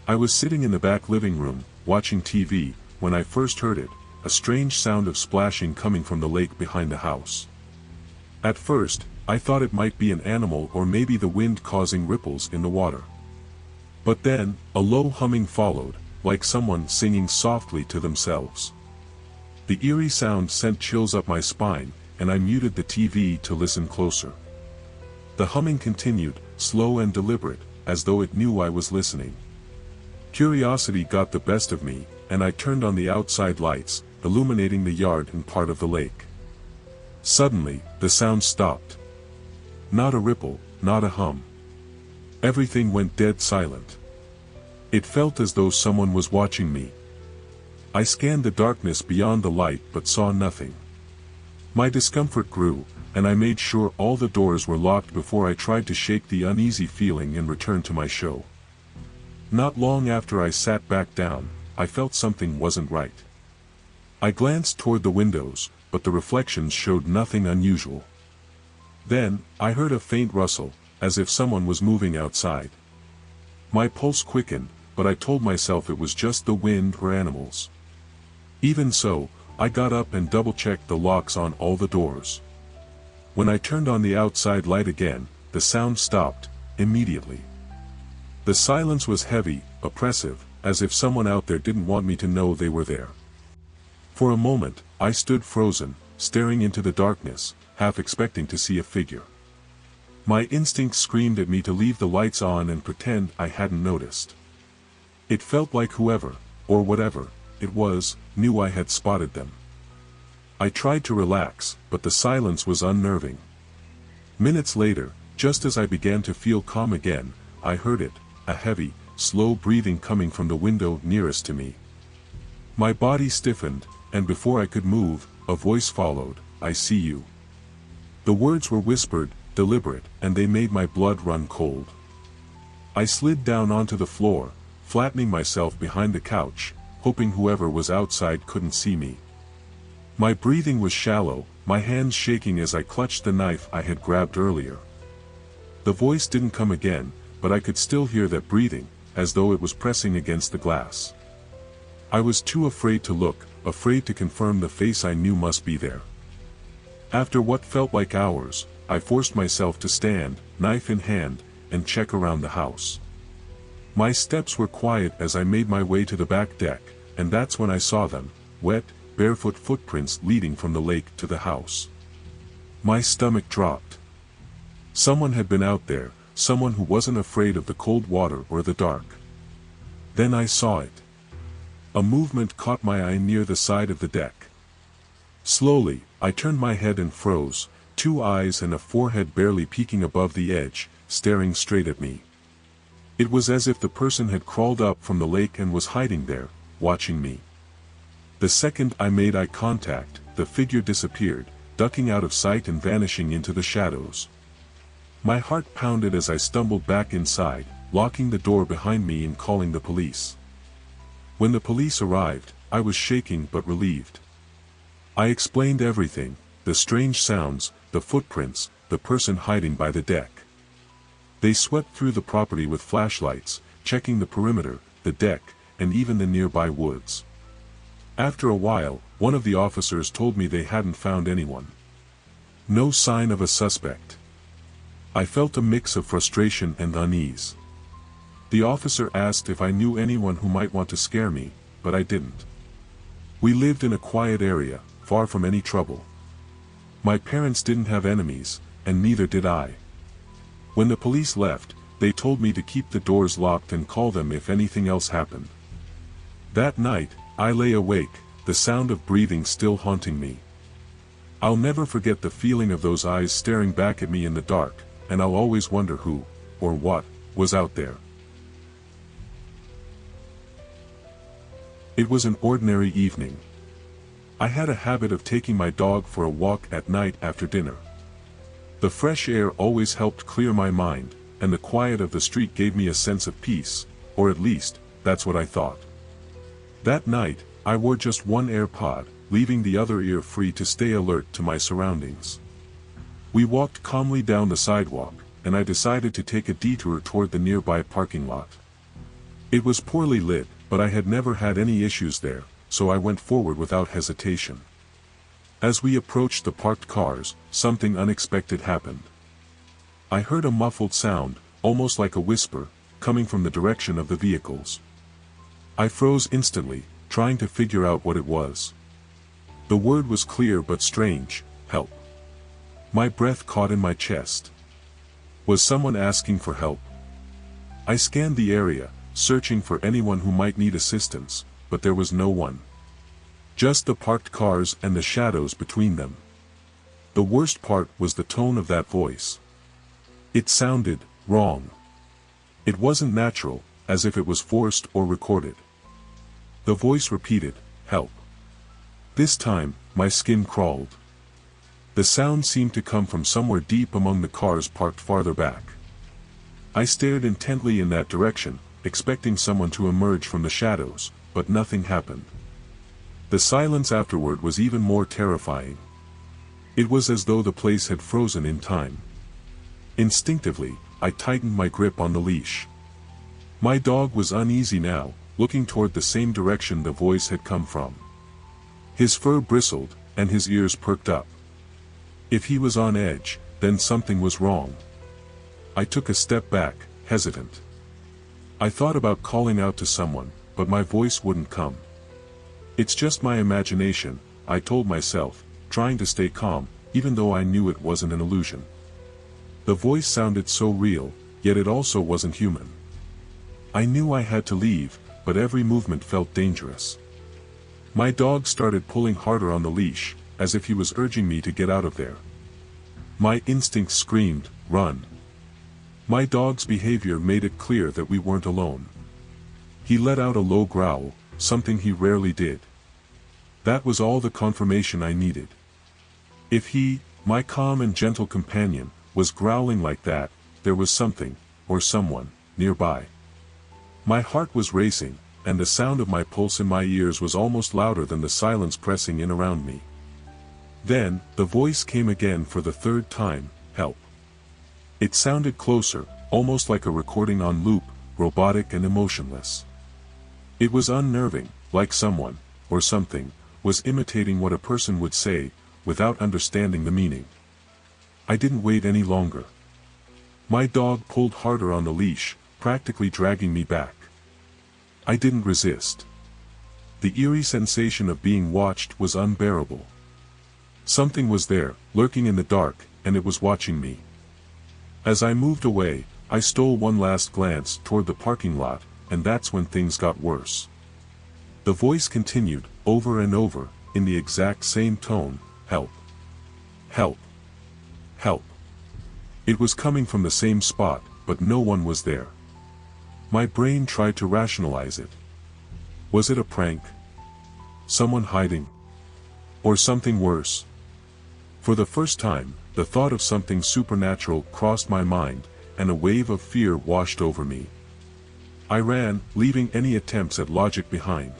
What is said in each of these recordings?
I was sitting in the back living room, watching TV, when I first heard it, a strange sound of splashing coming from the lake behind the house. At first, I thought it might be an animal or maybe the wind causing ripples in the water. But then, a low humming followed, like someone singing softly to themselves. The eerie sound sent chills up my spine, and I muted the TV to listen closer. The humming continued, slow and deliberate, as though it knew I was listening. Curiosity got the best of me, and I turned on the outside lights, illuminating the yard and part of the lake. Suddenly, the sound stopped. Not a ripple, not a hum. Everything went dead silent. It felt as though someone was watching me. I scanned the darkness beyond the light but saw nothing. My discomfort grew, and I made sure all the doors were locked before I tried to shake the uneasy feeling and return to my show. Not long after I sat back down, I felt something wasn't right. I glanced toward the windows, but the reflections showed nothing unusual. Then, I heard a faint rustle, as if someone was moving outside. My pulse quickened, but I told myself it was just the wind or animals. Even so, I got up and double-checked the locks on all the doors. When I turned on the outside light again, the sound stopped, immediately. The silence was heavy, oppressive, as if someone out there didn't want me to know they were there. For a moment, I stood frozen, staring into the darkness, half expecting to see a figure. My instinct screamed at me to leave the lights on and pretend I hadn't noticed. It felt like whoever, or whatever, it was, knew I had spotted them. I tried to relax, but the silence was unnerving. Minutes later, just as I began to feel calm again, I heard it, a heavy, slow breathing coming from the window nearest to me. My body stiffened, and before I could move, a voice followed, "I see you." The words were whispered, deliberate, and they made my blood run cold. I slid down onto the floor, flattening myself behind the couch, hoping whoever was outside couldn't see me. My breathing was shallow, my hands shaking as I clutched the knife I had grabbed earlier. The voice didn't come again, but I could still hear that breathing, as though it was pressing against the glass. I was too afraid to look, afraid to confirm the face I knew must be there. After what felt like hours, I forced myself to stand, knife in hand, and check around the house. My steps were quiet as I made my way to the back deck, and that's when I saw them, wet, barefoot footprints leading from the lake to the house. My stomach dropped. Someone had been out there, someone who wasn't afraid of the cold water or the dark. Then I saw it. A movement caught my eye near the side of the deck. Slowly, I turned my head and froze, two eyes and a forehead barely peeking above the edge, staring straight at me. It was as if the person had crawled up from the lake and was hiding there, watching me. The second I made eye contact, the figure disappeared, ducking out of sight and vanishing into the shadows. My heart pounded as I stumbled back inside, locking the door behind me and calling the police. When the police arrived, I was shaking but relieved. I explained everything, the strange sounds, the footprints, the person hiding by the deck. They swept through the property with flashlights, checking the perimeter, the deck, and even the nearby woods. After a while, one of the officers told me they hadn't found anyone. No sign of a suspect. I felt a mix of frustration and unease. The officer asked if I knew anyone who might want to scare me, but I didn't. We lived in a quiet area, far from any trouble. My parents didn't have enemies, and neither did I. When the police left, they told me to keep the doors locked and call them if anything else happened. That night, I lay awake, the sound of breathing still haunting me. I'll never forget the feeling of those eyes staring back at me in the dark, and I'll always wonder who, or what, was out there. It was an ordinary evening. I had a habit of taking my dog for a walk at night after dinner. The fresh air always helped clear my mind, and the quiet of the street gave me a sense of peace, or at least, that's what I thought. That night, I wore just one AirPod, leaving the other ear free to stay alert to my surroundings. We walked calmly down the sidewalk, and I decided to take a detour toward the nearby parking lot. It was poorly lit, but I had never had any issues there, so I went forward without hesitation. As we approached the parked cars, something unexpected happened. I heard a muffled sound, almost like a whisper, coming from the direction of the vehicles. I froze instantly, trying to figure out what it was. The word was clear but strange: help. My breath caught in my chest. Was someone asking for help? I scanned the area, searching for anyone who might need assistance, but there was no one. Just the parked cars and the shadows between them. The worst part was the tone of that voice. It sounded wrong. It wasn't natural, as if it was forced or recorded. The voice repeated, "Help." This time, my skin crawled. The sound seemed to come from somewhere deep among the cars parked farther back. I stared intently in that direction, expecting someone to emerge from the shadows, but nothing happened. The silence afterward was even more terrifying. It was as though the place had frozen in time. Instinctively, I tightened my grip on the leash. My dog was uneasy now, looking toward the same direction the voice had come from. His fur bristled, and his ears perked up. If he was on edge, then something was wrong. I took a step back, hesitant. I thought about calling out to someone, but my voice wouldn't come. "It's just my imagination," I told myself, trying to stay calm, even though I knew it wasn't an illusion. The voice sounded so real, yet it also wasn't human. I knew I had to leave, but every movement felt dangerous. My dog started pulling harder on the leash, as if he was urging me to get out of there. My instincts screamed, "Run." My dog's behavior made it clear that we weren't alone. He let out a low growl, something he rarely did. That was all the confirmation I needed. If he, my calm and gentle companion, was growling like that, there was something, or someone, nearby. My heart was racing, and the sound of my pulse in my ears was almost louder than the silence pressing in around me. Then, the voice came again for the third time, "Help." It sounded closer, almost like a recording on loop, robotic and emotionless. It was unnerving, like someone, or something, was imitating what a person would say, without understanding the meaning. I didn't wait any longer. My dog pulled harder on the leash, practically dragging me back. I didn't resist. The eerie sensation of being watched was unbearable. Something was there, lurking in the dark, and it was watching me. As I moved away, I stole one last glance toward the parking lot, and that's when things got worse. The voice continued, over and over, in the exact same tone, "Help. Help. Help." It was coming from the same spot, but no one was there. My brain tried to rationalize it. Was it a prank? Someone hiding? Or something worse? For the first time, the thought of something supernatural crossed my mind, and a wave of fear washed over me. I ran, leaving any attempts at logic behind.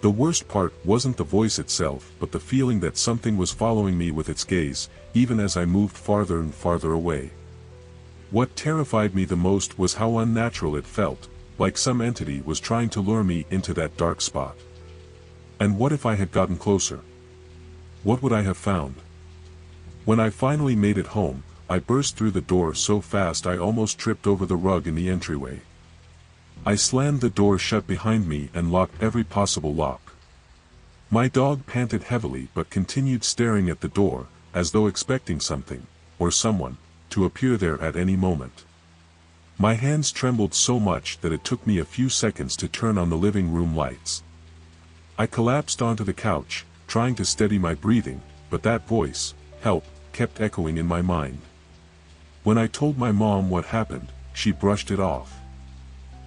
The worst part wasn't the voice itself, but the feeling that something was following me with its gaze, even as I moved farther and farther away. What terrified me the most was how unnatural it felt, like some entity was trying to lure me into that dark spot. And what if I had gotten closer? What would I have found? When I finally made it home, I burst through the door so fast I almost tripped over the rug in the entryway. I slammed the door shut behind me and locked every possible lock. My dog panted heavily but continued staring at the door, as though expecting something, or someone, to appear there at any moment. My hands trembled so much that it took me a few seconds to turn on the living room lights. I collapsed onto the couch, trying to steady my breathing, but that voice, "Help," kept echoing in my mind. When I told my mom what happened, she brushed it off.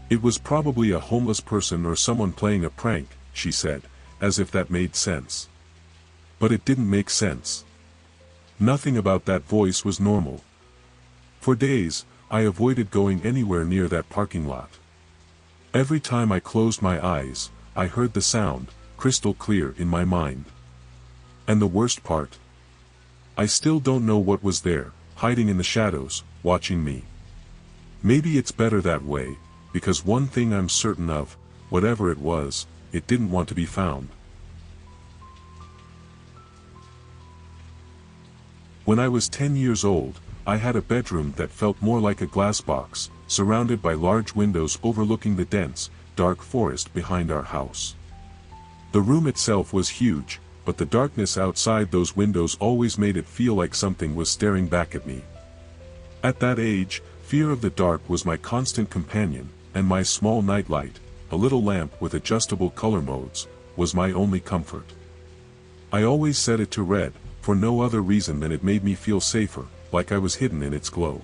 "It was probably a homeless person or someone playing a prank," she said, as if that made sense. But it didn't make sense. Nothing about that voice was normal. For days, I avoided going anywhere near that parking lot. Every time I closed my eyes, I heard the sound, crystal clear in my mind. And the worst part? I still don't know what was there, hiding in the shadows, watching me. Maybe it's better that way, because one thing I'm certain of, whatever it was, it didn't want to be found. When I was 10 years old, I had a bedroom that felt more like a glass box, surrounded by large windows overlooking the dense, dark forest behind our house. The room itself was huge, but the darkness outside those windows always made it feel like something was staring back at me. At that age, fear of the dark was my constant companion, and my small nightlight, a little lamp with adjustable color modes, was my only comfort. I always set it to red, for no other reason than it made me feel safer, like I was hidden in its glow.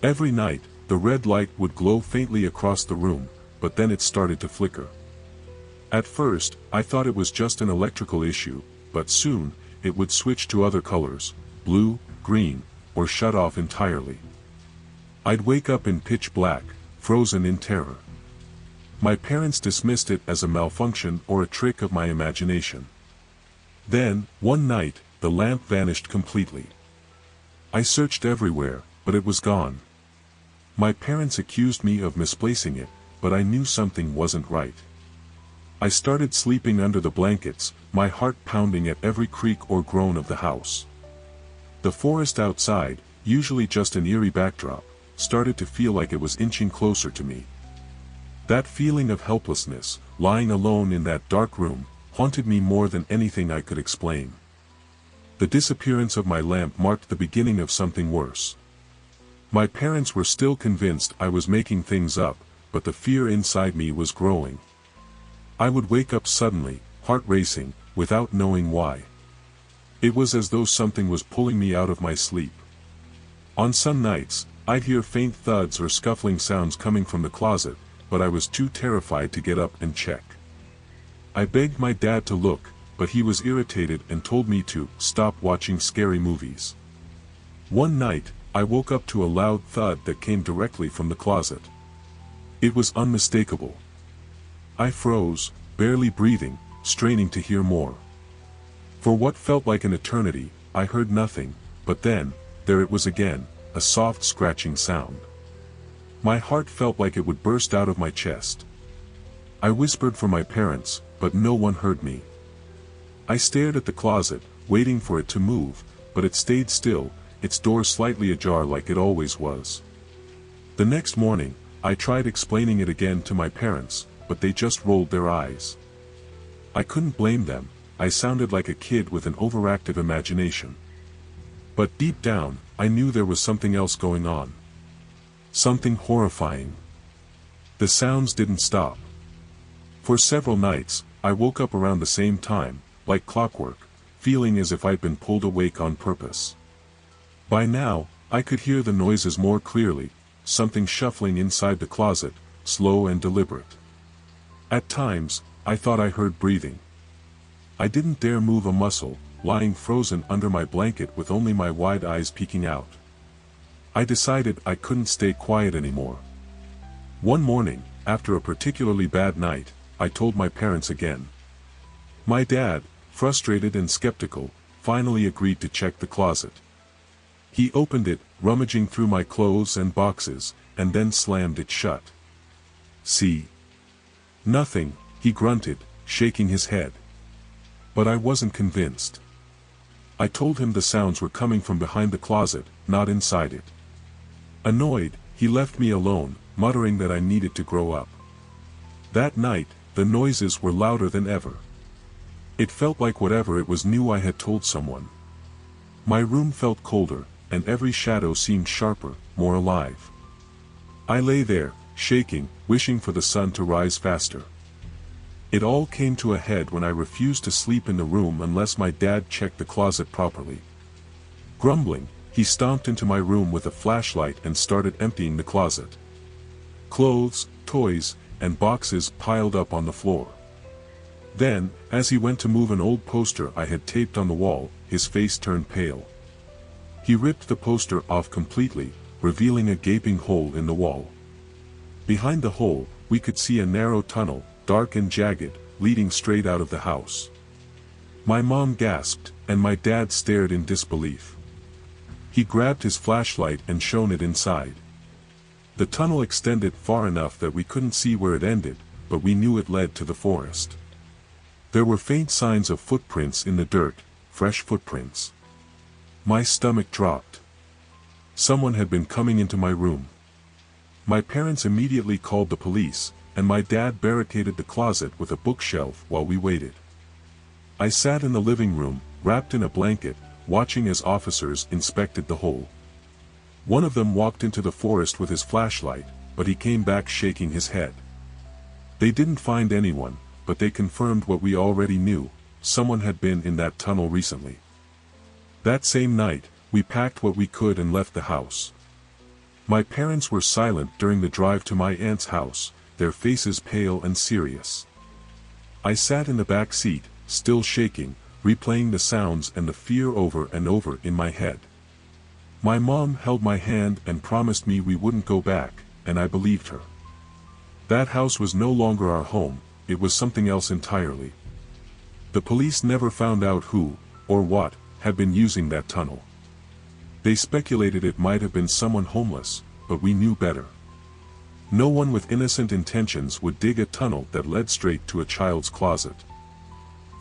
Every night, the red light would glow faintly across the room, but then it started to flicker. At first, I thought it was just an electrical issue, but soon, it would switch to other colors, blue, green, or shut off entirely. I'd wake up in pitch black, frozen in terror. My parents dismissed it as a malfunction or a trick of my imagination. Then, one night, the lamp vanished completely. I searched everywhere, but it was gone. My parents accused me of misplacing it, but I knew something wasn't right. I started sleeping under the blankets, my heart pounding at every creak or groan of the house. The forest outside, usually just an eerie backdrop, started to feel like it was inching closer to me. That feeling of helplessness, lying alone in that dark room, haunted me more than anything I could explain. The disappearance of my lamp marked the beginning of something worse. My parents were still convinced I was making things up, but the fear inside me was growing. I would wake up suddenly, heart racing, without knowing why. It was as though something was pulling me out of my sleep. On some nights, I'd hear faint thuds or scuffling sounds coming from the closet, but I was too terrified to get up and check. I begged my dad to look, but he was irritated and told me to stop watching scary movies. One night, I woke up to a loud thud that came directly from the closet. It was unmistakable. I froze, barely breathing, straining to hear more. For what felt like an eternity, I heard nothing, but then, there it was again, a soft scratching sound. My heart felt like it would burst out of my chest. I whispered for my parents, but no one heard me. I stared at the closet, waiting for it to move, but it stayed still, its door slightly ajar like it always was. The next morning, I tried explaining it again to my parents, but they just rolled their eyes. I couldn't blame them, I sounded like a kid with an overactive imagination. But deep down, I knew there was something else going on. Something horrifying. The sounds didn't stop. For several nights, I woke up around the same time, like clockwork, feeling as if I'd been pulled awake on purpose. By now, I could hear the noises more clearly, something shuffling inside the closet, slow and deliberate. At times, I thought I heard breathing. I didn't dare move a muscle, lying frozen under my blanket with only my wide eyes peeking out. I decided I couldn't stay quiet anymore. One morning, after a particularly bad night, I told my parents again. My dad, frustrated and skeptical, finally agreed to check the closet. He opened it, rummaging through my clothes and boxes, and then slammed it shut. "See? Nothing," he grunted, shaking his head. But I wasn't convinced. I told him the sounds were coming from behind the closet, not inside it. Annoyed, he left me alone, muttering that I needed to grow up. That night, the noises were louder than ever. It felt like whatever it was knew I had told someone. My room felt colder, and every shadow seemed sharper, more alive. I lay there, shaking, wishing for the sun to rise faster. It all came to a head when I refused to sleep in the room unless my dad checked the closet properly. Grumbling, he stomped into my room with a flashlight and started emptying the closet. Clothes, toys, and boxes piled up on the floor. Then, as he went to move an old poster I had taped on the wall, his face turned pale. He ripped the poster off completely, revealing a gaping hole in the wall. Behind the hole, we could see a narrow tunnel, dark and jagged, leading straight out of the house. My mom gasped, and my dad stared in disbelief. He grabbed his flashlight and shone it inside. The tunnel extended far enough that we couldn't see where it ended, but we knew it led to the forest. There were faint signs of footprints in the dirt, fresh footprints. My stomach dropped. Someone had been coming into my room. My parents immediately called the police, and my dad barricaded the closet with a bookshelf while we waited. I sat in the living room, wrapped in a blanket, watching as officers inspected the hole. One of them walked into the forest with his flashlight, but he came back shaking his head. They didn't find anyone, but they confirmed what we already knew: someone had been in that tunnel recently. That same night, we packed what we could and left the house. My parents were silent during the drive to my aunt's house, their faces pale and serious. I sat in the back seat, still shaking, replaying the sounds and the fear over and over in my head. My mom held my hand and promised me we wouldn't go back, and I believed her. That house was no longer our home, it was something else entirely. The police never found out who, or what, had been using that tunnel. They speculated it might have been someone homeless, but we knew better. No one with innocent intentions would dig a tunnel that led straight to a child's closet.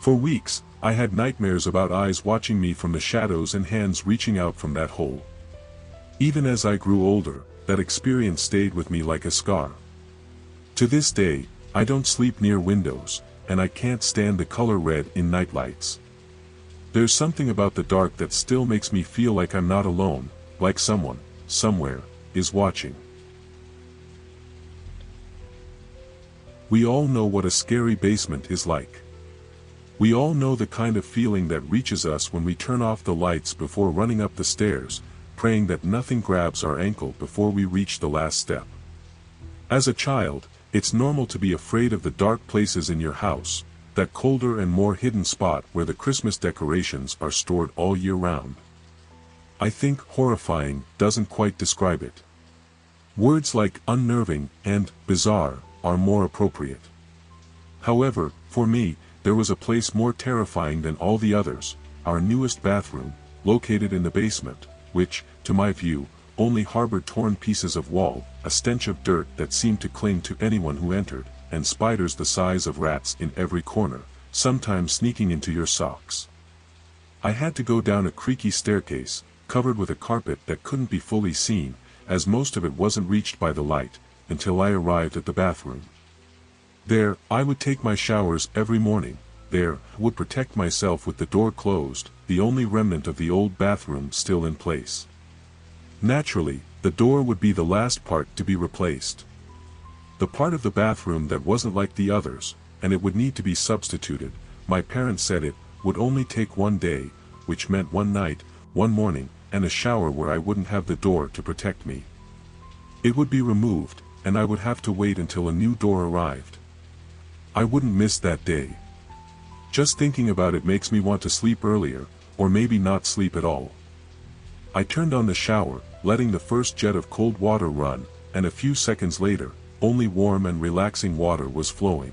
For weeks, I had nightmares about eyes watching me from the shadows and hands reaching out from that hole. Even as I grew older, that experience stayed with me like a scar. To this day, I don't sleep near windows, and I can't stand the color red in nightlights. There's something about the dark that still makes me feel like I'm not alone, like someone, somewhere, is watching. We all know what a scary basement is like. We all know the kind of feeling that reaches us when we turn off the lights before running up the stairs, praying that nothing grabs our ankle before we reach the last step. As a child, it's normal to be afraid of the dark places in your house, that colder and more hidden spot where the Christmas decorations are stored all year round. I think horrifying doesn't quite describe it. Words like unnerving and bizarre are more appropriate. However, for me, there was a place more terrifying than all the others: our newest bathroom, located in the basement, which, to my view, only harbored torn pieces of wall, a stench of dirt that seemed to cling to anyone who entered, and spiders the size of rats in every corner, sometimes sneaking into your socks. I had to go down a creaky staircase, covered with a carpet that couldn't be fully seen, as most of it wasn't reached by the light, until I arrived at the bathroom. There, I would take my showers every morning. There, I would protect myself with the door closed, the only remnant of the old bathroom still in place. Naturally, the door would be the last part to be replaced. The part of the bathroom that wasn't like the others, and it would need to be substituted. My parents said it would only take one day, which meant one night, one morning, and a shower where I wouldn't have the door to protect me. It would be removed, and I would have to wait until a new door arrived. I wouldn't miss that day. Just thinking about it makes me want to sleep earlier, or maybe not sleep at all. I turned on the shower, letting the first jet of cold water run, and a few seconds later, only warm and relaxing water was flowing.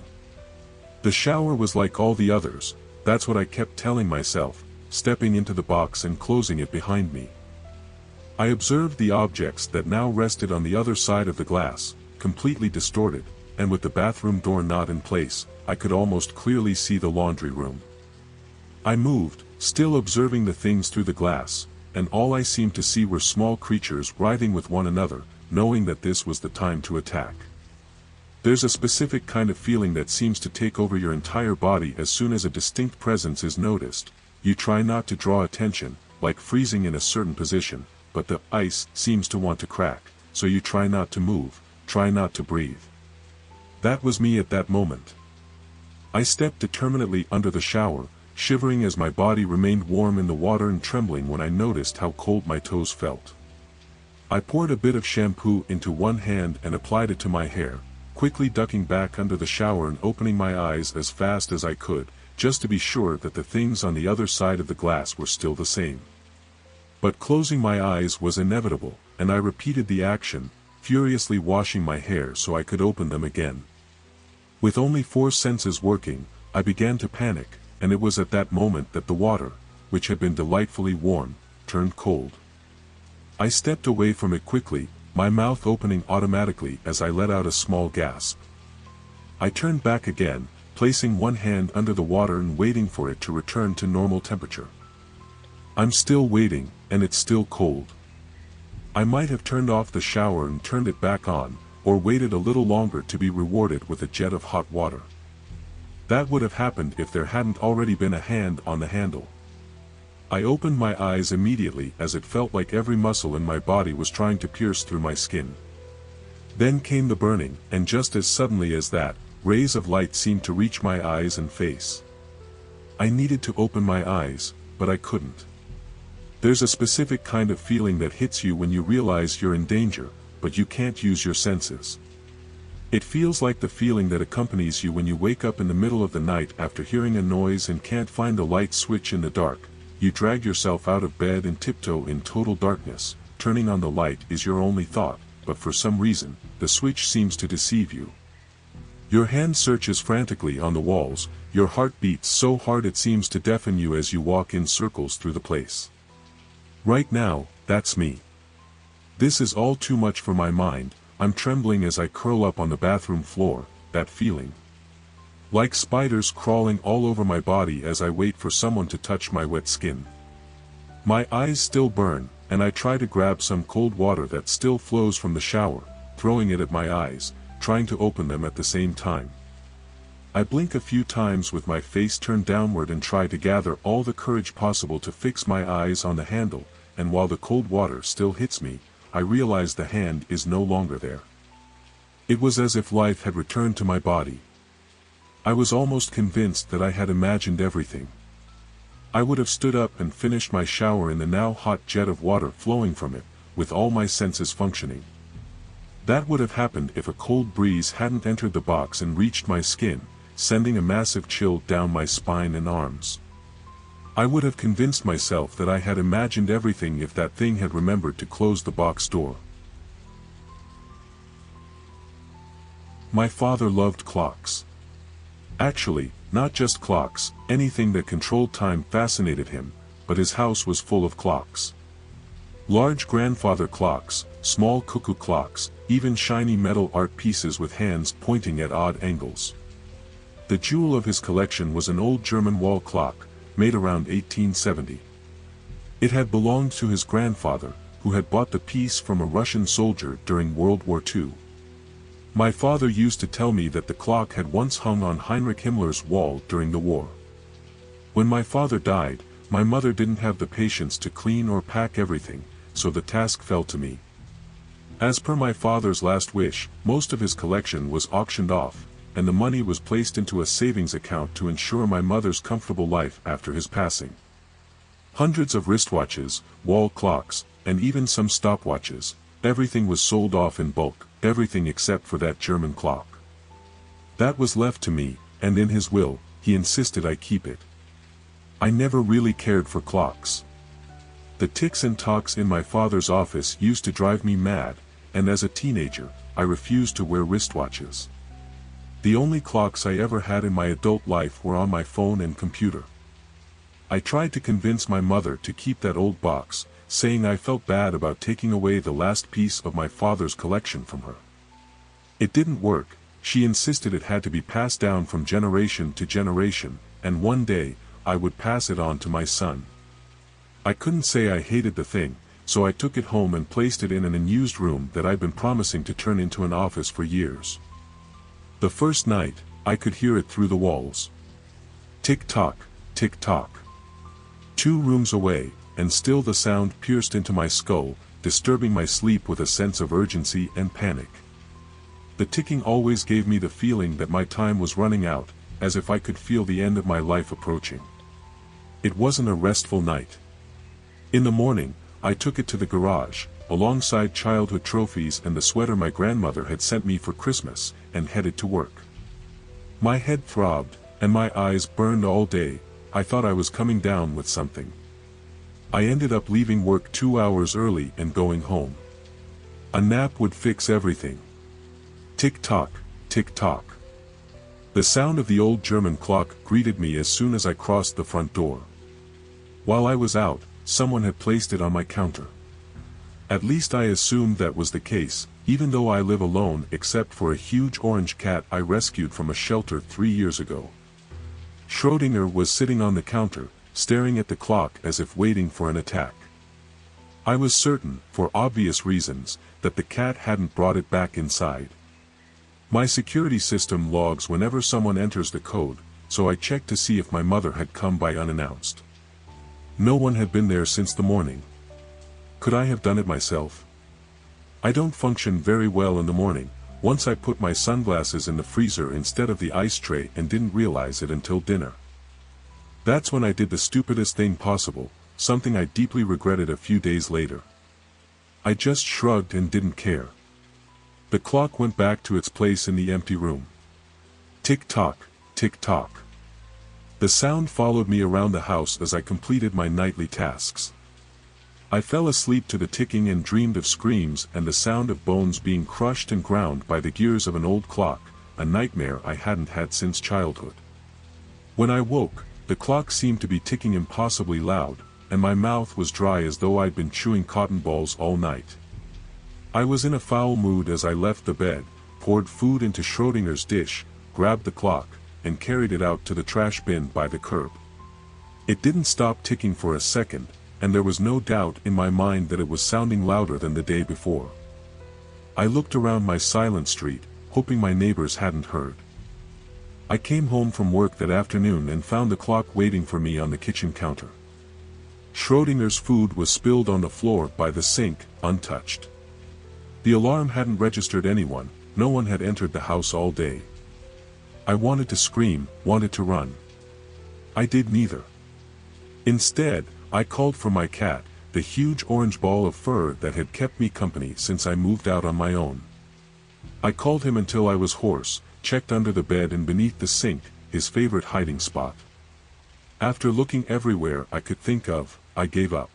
The shower was like all the others, that's what I kept telling myself, stepping into the box and closing it behind me. I observed the objects that now rested on the other side of the glass, completely distorted, and with the bathroom door not in place, I could almost clearly see the laundry room. I moved, still observing the things through the glass, and all I seemed to see were small creatures writhing with one another, knowing that this was the time to attack. There's a specific kind of feeling that seems to take over your entire body as soon as a distinct presence is noticed. You try not to draw attention, like freezing in a certain position, but the ice seems to want to crack, so you try not to move, try not to breathe. That was me at that moment. I stepped determinedly under the shower, shivering as my body remained warm in the water and trembling when I noticed how cold my toes felt. I poured a bit of shampoo into one hand and applied it to my hair, quickly ducking back under the shower and opening my eyes as fast as I could, just to be sure that the things on the other side of the glass were still the same. But closing my eyes was inevitable, and I repeated the action, furiously washing my hair so I could open them again. With only 4 senses working, I began to panic, and it was at that moment that the water, which had been delightfully warm, turned cold. I stepped away from it quickly, my mouth opening automatically as I let out a small gasp. I turned back again, placing one hand under the water and waiting for it to return to normal temperature. I'm still waiting, and it's still cold. I might have turned off the shower and turned it back on, or waited a little longer to be rewarded with a jet of hot water. That would have happened if there hadn't already been a hand on the handle. I opened my eyes immediately as it felt like every muscle in my body was trying to pierce through my skin. Then came the burning, and just as suddenly as that, rays of light seemed to reach my eyes and face. I needed to open my eyes, but I couldn't. There's a specific kind of feeling that hits you when you realize you're in danger, but you can't use your senses. It feels like the feeling that accompanies you when you wake up in the middle of the night after hearing a noise and can't find the light switch in the dark. You drag yourself out of bed and tiptoe in total darkness. Turning on the light is your only thought, but for some reason, the switch seems to deceive you. Your hand searches frantically on the walls, your heart beats so hard it seems to deafen you as you walk in circles through the place. Right now, that's me. This is all too much for my mind. I'm trembling as I curl up on the bathroom floor, that feeling. Like spiders crawling all over my body as I wait for someone to touch my wet skin. My eyes still burn, and I try to grab some cold water that still flows from the shower, throwing it at my eyes, trying to open them at the same time. I blink a few times with my face turned downward and try to gather all the courage possible to fix my eyes on the handle, and while the cold water still hits me, I realize the hand is no longer there. It was as if life had returned to my body. I was almost convinced that I had imagined everything. I would have stood up and finished my shower in the now hot jet of water flowing from it, with all my senses functioning. That would have happened if a cold breeze hadn't entered the box and reached my skin, sending a massive chill down my spine and arms. I would have convinced myself that I had imagined everything if that thing had remembered to close the box door. My father loved clocks. Actually, not just clocks, anything that controlled time fascinated him, but his house was full of clocks. Large grandfather clocks, small cuckoo clocks, even shiny metal art pieces with hands pointing at odd angles. The jewel of his collection was an old German wall clock, made around 1870. It had belonged to his grandfather, who had bought the piece from a Russian soldier during World War II. My father used to tell me that the clock had once hung on Heinrich Himmler's wall during the war. When my father died, my mother didn't have the patience to clean or pack everything, so the task fell to me. As per my father's last wish, most of his collection was auctioned off, and the money was placed into a savings account to ensure my mother's comfortable life after his passing. Hundreds of wristwatches, wall clocks, and even some stopwatches, everything was sold off in bulk, everything except for that German clock. That was left to me, and in his will, he insisted I keep it. I never really cared for clocks. The ticks and tocks in my father's office used to drive me mad, and as a teenager, I refused to wear wristwatches. The only clocks I ever had in my adult life were on my phone and computer. I tried to convince my mother to keep that old box, saying I felt bad about taking away the last piece of my father's collection from her. It didn't work. She insisted it had to be passed down from generation to generation, and one day, I would pass it on to my son. I couldn't say I hated the thing, so I took it home and placed it in an unused room that I'd been promising to turn into an office for years. The first night, I could hear it through the walls. Tick-tock, tick-tock. 2 rooms away, and still the sound pierced into my skull, disturbing my sleep with a sense of urgency and panic. The ticking always gave me the feeling that my time was running out, as if I could feel the end of my life approaching. It wasn't a restful night. In the morning, I took it to the garage, alongside childhood trophies and the sweater my grandmother had sent me for Christmas, and headed to work. My head throbbed, and my eyes burned all day. I thought I was coming down with something. I ended up leaving work 2 hours early and going home. A nap would fix everything. Tick-tock, tick-tock. The sound of the old German clock greeted me as soon as I crossed the front door. While I was out, someone had placed it on my counter. At least I assumed that was the case, even though I live alone except for a huge orange cat I rescued from a shelter 3 years ago. Schrödinger was sitting on the counter, staring at the clock as if waiting for an attack. I was certain, for obvious reasons, that the cat hadn't brought it back inside. My security system logs whenever someone enters the code, so I checked to see if my mother had come by unannounced. No one had been there since the morning. Could I have done it myself? I don't function very well in the morning. Once I put my sunglasses in the freezer instead of the ice tray and didn't realize it until dinner. That's when I did the stupidest thing possible, something I deeply regretted a few days later. I just shrugged and didn't care. The clock went back to its place in the empty room. Tick-tock, tick-tock. The sound followed me around the house as I completed my nightly tasks. I fell asleep to the ticking and dreamed of screams and the sound of bones being crushed and ground by the gears of an old clock, a nightmare I hadn't had since childhood. When I woke, the clock seemed to be ticking impossibly loud, and my mouth was dry as though I'd been chewing cotton balls all night. I was in a foul mood as I left the bed, poured food into Schrödinger's dish, grabbed the clock, and carried it out to the trash bin by the curb. It didn't stop ticking for a second, and there was no doubt in my mind that it was sounding louder than the day before. I looked around my silent street, hoping my neighbors hadn't heard. I came home from work that afternoon and found the clock waiting for me on the kitchen counter. Schrödinger's food was spilled on the floor by the sink, untouched. The alarm hadn't registered anyone, no one had entered the house all day. I wanted to scream, wanted to run. I did neither. Instead, I called for my cat, the huge orange ball of fur that had kept me company since I moved out on my own. I called him until I was hoarse, checked under the bed and beneath the sink, his favorite hiding spot. After looking everywhere I could think of, I gave up.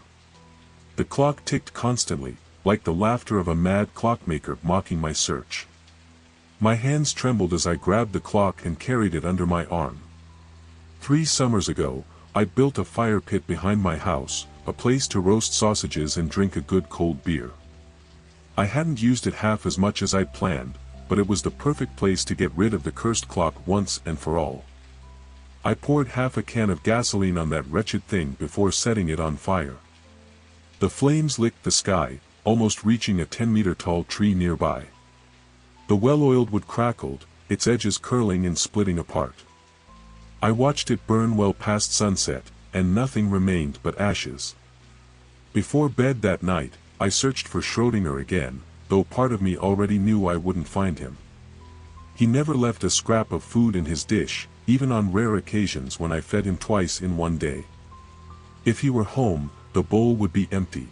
The clock ticked constantly, like the laughter of a mad clockmaker mocking my search. My hands trembled as I grabbed the clock and carried it under my arm. 3 summers ago, I built a fire pit behind my house, a place to roast sausages and drink a good cold beer. I hadn't used it half as much as I'd planned, but it was the perfect place to get rid of the cursed clock once and for all. I poured half a can of gasoline on that wretched thing before setting it on fire. The flames licked the sky, almost reaching a 10-meter-tall tree nearby. The well-oiled wood crackled, its edges curling and splitting apart. I watched it burn well past sunset, and nothing remained but ashes. Before bed that night, I searched for Schrödinger again, though part of me already knew I wouldn't find him. He never left a scrap of food in his dish, even on rare occasions when I fed him twice in one day. If he were home, the bowl would be empty.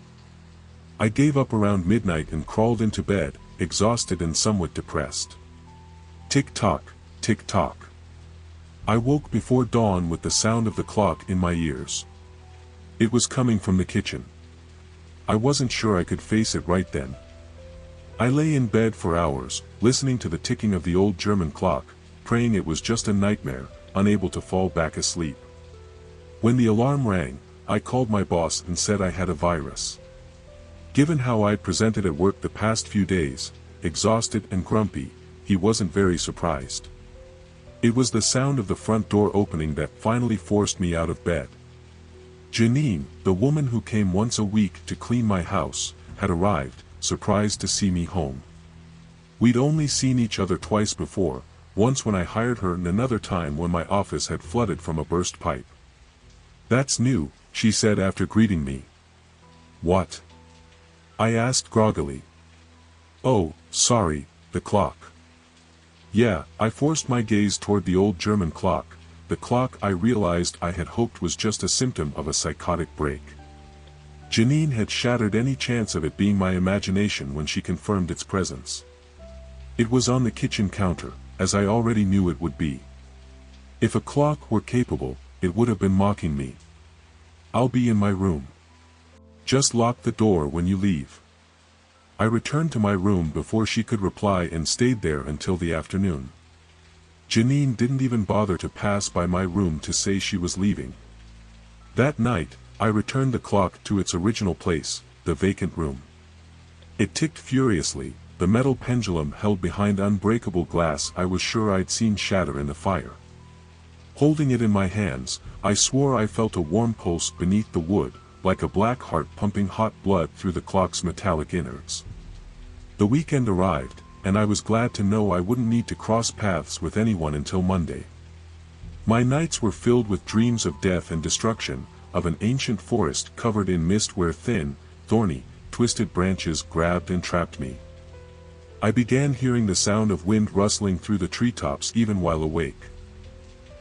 I gave up around midnight and crawled into bed, exhausted and somewhat depressed. Tick-tock, tick-tock. I woke before dawn with the sound of the clock in my ears. It was coming from the kitchen. I wasn't sure I could face it right then. I lay in bed for hours, listening to the ticking of the old German clock, praying it was just a nightmare, unable to fall back asleep. When the alarm rang, I called my boss and said I had a virus. Given how I'd presented at work the past few days, exhausted and grumpy, he wasn't very surprised. It was the sound of the front door opening that finally forced me out of bed. Janine, the woman who came once a week to clean my house, had arrived, surprised to see me home. We'd only seen each other twice before, once when I hired her and another time when my office had flooded from a burst pipe. "That's new," she said after greeting me. "What?" I asked groggily. "Oh, sorry, the clock." Yeah, I forced my gaze toward the old German clock, the clock I realized I had hoped was just a symptom of a psychotic break. Janine had shattered any chance of it being my imagination when she confirmed its presence. It was on the kitchen counter, as I already knew it would be. If a clock were capable, it would have been mocking me. "I'll be in my room. Just lock the door when you leave." I returned to my room before she could reply and stayed there until the afternoon. Janine didn't even bother to pass by my room to say she was leaving. That night, I returned the clock to its original place, the vacant room. It ticked furiously, the metal pendulum held behind unbreakable glass I was sure I'd seen shatter in the fire. Holding it in my hands, I swore I felt a warm pulse beneath the wood, like a black heart pumping hot blood through the clock's metallic innards. The weekend arrived, and I was glad to know I wouldn't need to cross paths with anyone until Monday. My nights were filled with dreams of death and destruction, of an ancient forest covered in mist where thin, thorny, twisted branches grabbed and trapped me. I began hearing the sound of wind rustling through the treetops even while awake.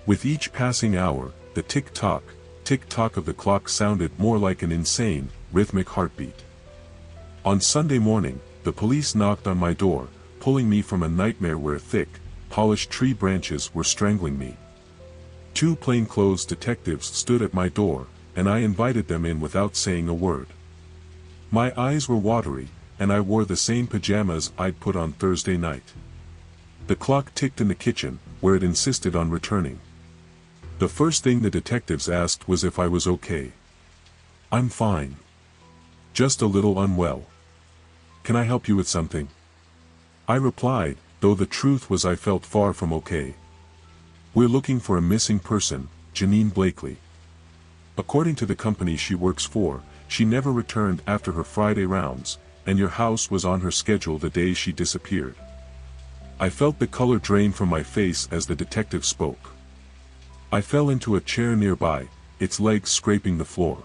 With each passing hour, the tick-tock of the clock sounded more like an insane, rhythmic heartbeat. On Sunday morning, the police knocked on my door, pulling me from a nightmare where thick, polished tree branches were strangling me. 2 plainclothes detectives stood at my door, and I invited them in without saying a word. My eyes were watery, and I wore the same pajamas I'd put on Thursday night. The clock ticked in the kitchen, where it insisted on returning. The first thing the detectives asked was if I was okay. "I'm fine. Just a little unwell. Can I help you with something?" I replied, though the truth was I felt far from okay. "We're looking for a missing person, Janine Blakely. According to the company she works for, she never returned after her Friday rounds, and your house was on her schedule the day she disappeared." I felt the color drain from my face as the detective spoke. I fell into a chair nearby, its legs scraping the floor.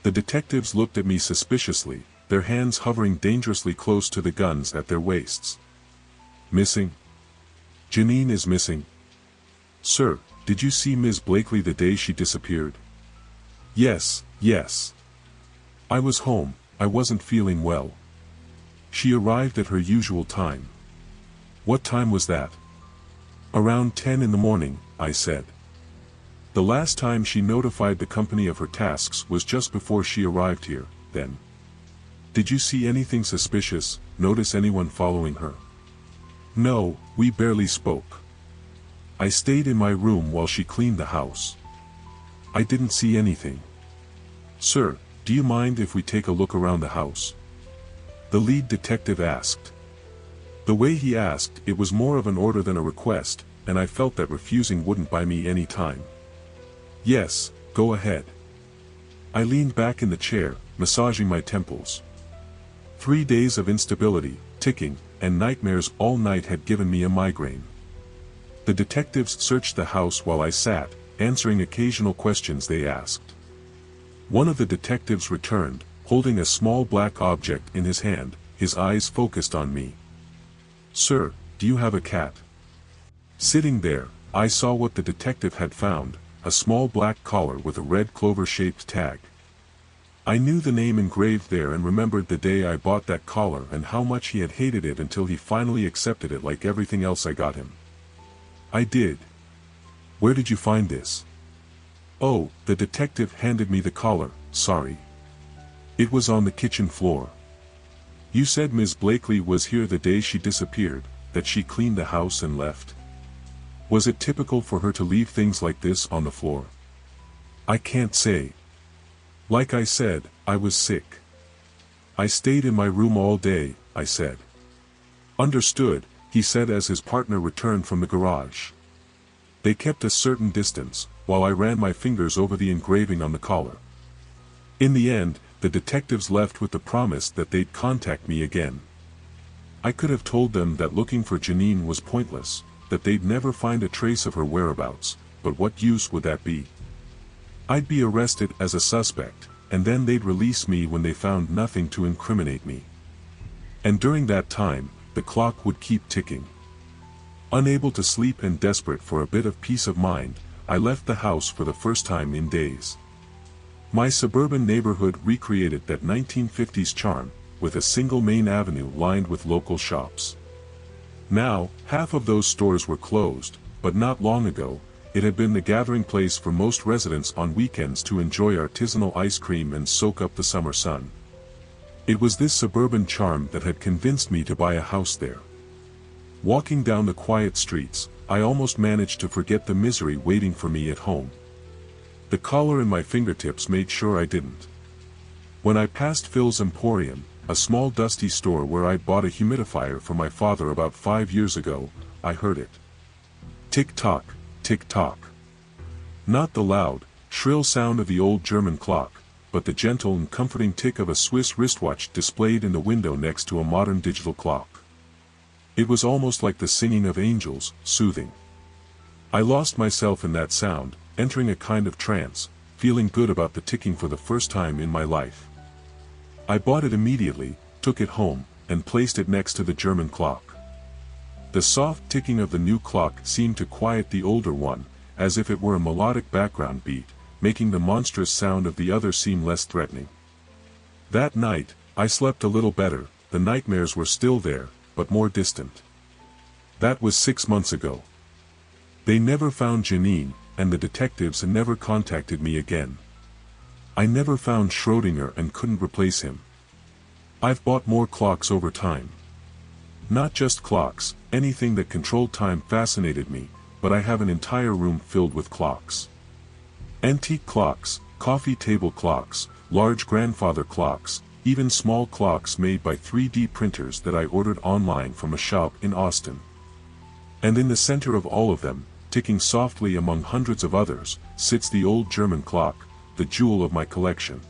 The detectives looked at me suspiciously, their hands hovering dangerously close to the guns at their waists. "Missing? Janine is missing. Sir, did you see Ms. Blakely the day she disappeared?" Yes. I was home, I wasn't feeling well. She arrived at her usual time." "What time was that?" "Around 10 in the morning," I said. "The last time she notified the company of her tasks was just before she arrived here, then." "Did you see anything suspicious, notice anyone following her?" "No, we barely spoke. I stayed in my room while she cleaned the house. I didn't see anything." "Sir, do you mind if we take a look around the house?" the lead detective asked. The way he asked, it was more of an order than a request, and I felt that refusing wouldn't buy me any time. "Yes, go ahead." I leaned back in the chair, massaging my temples. 3 days of instability, ticking, and nightmares all night had given me a migraine. The detectives searched the house while I sat, answering occasional questions they asked. One of the detectives returned, holding a small black object in his hand, his eyes focused on me. "Sir, do you have a cat?" Sitting there, I saw what the detective had found, a small black collar with a red clover-shaped tag. I knew the name engraved there and remembered the day I bought that collar and how much he had hated it until he finally accepted it like everything else I got him. "I did. Where did you find this?" "Oh," the detective handed me the collar, "sorry. It was on the kitchen floor. You said Ms. Blakely was here the day she disappeared, that she cleaned the house and left. Was it typical for her to leave things like this on the floor?" "I can't say. Like I said, I was sick. I stayed in my room all day," I said. "Understood," he said as his partner returned from the garage. They kept a certain distance, while I ran my fingers over the engraving on the collar. In the end, the detectives left with the promise that they'd contact me again. I could have told them that looking for Janine was pointless, that they'd never find a trace of her whereabouts, but what use would that be? I'd be arrested as a suspect, and then they'd release me when they found nothing to incriminate me. And during that time, the clock would keep ticking. Unable to sleep and desperate for a bit of peace of mind, I left the house for the first time in days. My suburban neighborhood recreated that 1950s charm, with a single main avenue lined with local shops. Now, half of those stores were closed, but not long ago, it had been the gathering place for most residents on weekends to enjoy artisanal ice cream and soak up the summer sun. It was this suburban charm that had convinced me to buy a house there. Walking down the quiet streets, I almost managed to forget the misery waiting for me at home. The collar in my fingertips made sure I didn't. When I passed Phil's Emporium, a small dusty store where I'd bought a humidifier for my father about 5 years ago, I heard it. Tick-tock, tick-tock. Not the loud, shrill sound of the old German clock, but the gentle and comforting tick of a Swiss wristwatch displayed in the window next to a modern digital clock. It was almost like the singing of angels, soothing. I lost myself in that sound, entering a kind of trance, feeling good about the ticking for the first time in my life. I bought it immediately, took it home, and placed it next to the German clock. The soft ticking of the new clock seemed to quiet the older one, as if it were a melodic background beat, making the monstrous sound of the other seem less threatening. That night, I slept a little better. The nightmares were still there, but more distant. That was 6 months ago. They never found Janine, and the detectives never contacted me again. I never found Schrödinger and couldn't replace him. I've bought more clocks over time. Not just clocks, anything that controlled time fascinated me, but I have an entire room filled with clocks. Antique clocks, coffee table clocks, large grandfather clocks, even small clocks made by 3D printers that I ordered online from a shop in Austin. And in the center of all of them, ticking softly among hundreds of others, sits the old German clock, the jewel of my collection.